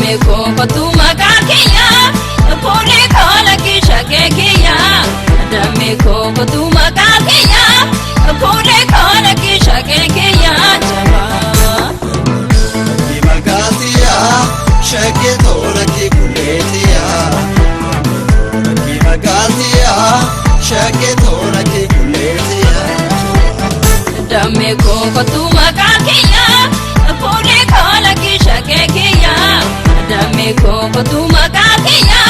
Dame ko tu makakiya, pone kola kisha kekiya. Dame ko tu makakiya, pone kola kisha kekiya. Ki magatiya, shake tola ki kuletiya. Ki magatiya, shake tola ki kuletiya. Dame ko tu makakiya, pone kola kisha kekiya. Dame ko tu makakiya,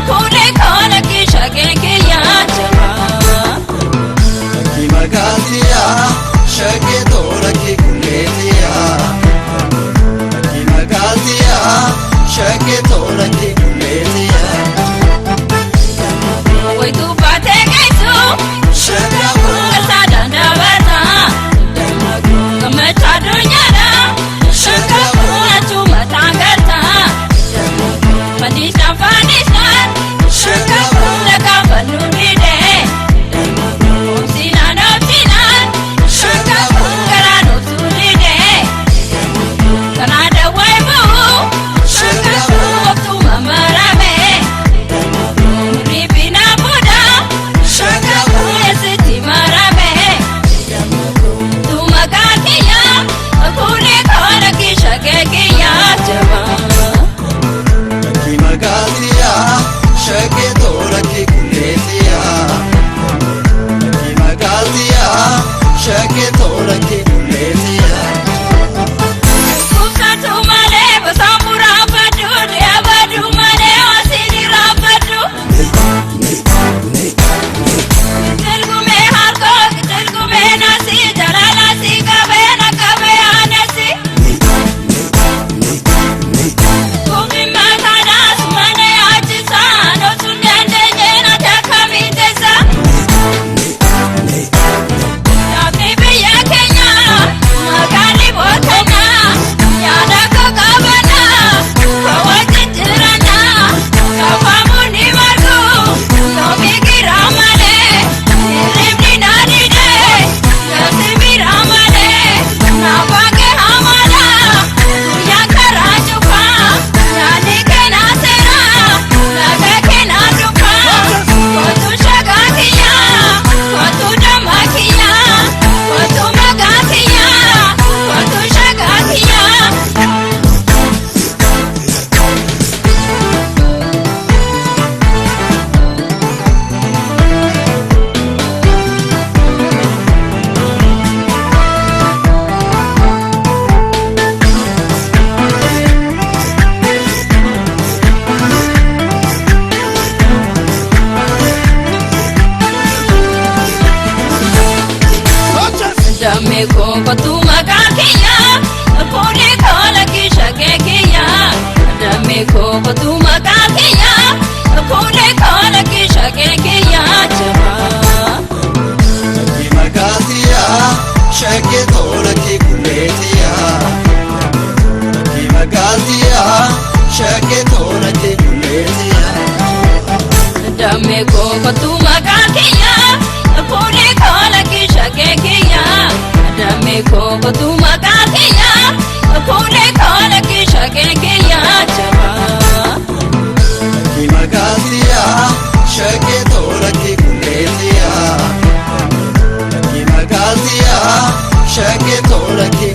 pone kola kisha kekiya. Ki magatiya, shake tola ki kuletiya. Ki magatiya, shake tola ki kuletiya. Wai tu pate kaisu, Shaka kasa danda bata. Kamata dunyara, shaka tu matangata. Fanisha fanisha, shaka laka banunide. Sina no sina, shaka karano sulide. Kanada waibu, shaka tu mamarabe. Ripina buda, shaka esiti marabe. Tu makakiya, pune kola kisha kekiya jaba. ki magatiya, shake tola ki kuletiya. Ki magatiya, shake tola ki kuletiya. Kusa tu male basambura badu, dia badu male asini rabadu. Telgu me harko, telgu me nasi, jalala si kabe na kabe anasi. Kumi makana sumane ajisa, no sunyande jena takami desa. Dami biya Kenya, magani bo Kenya, yada ko kabana, kawati tirana, kafamu ni margu, nomi kiramale, rimni nani de, yasimi ramale, napake hamala, yakara chupa, yani kena sera, laga kena chupa, kotu shagakiya, kotu damakiya, kotu magakiya, kotu shagakiya. Dame ko tu makakiya, pone kola kisha kekiya. Dame ko tu makakiya, pone kola kisha kekiya. Ki magatiya, shake tola ki kuletiya. Ki magatiya, shake tola ki kuletiya. Dame ko tu makakiya, pone kola kisha kekiya. Dame ko tu makakiya, pone kola kisha kekiya. Ki magatiya, shake tola ki kuletiya. Ki magatiya, shake tola ki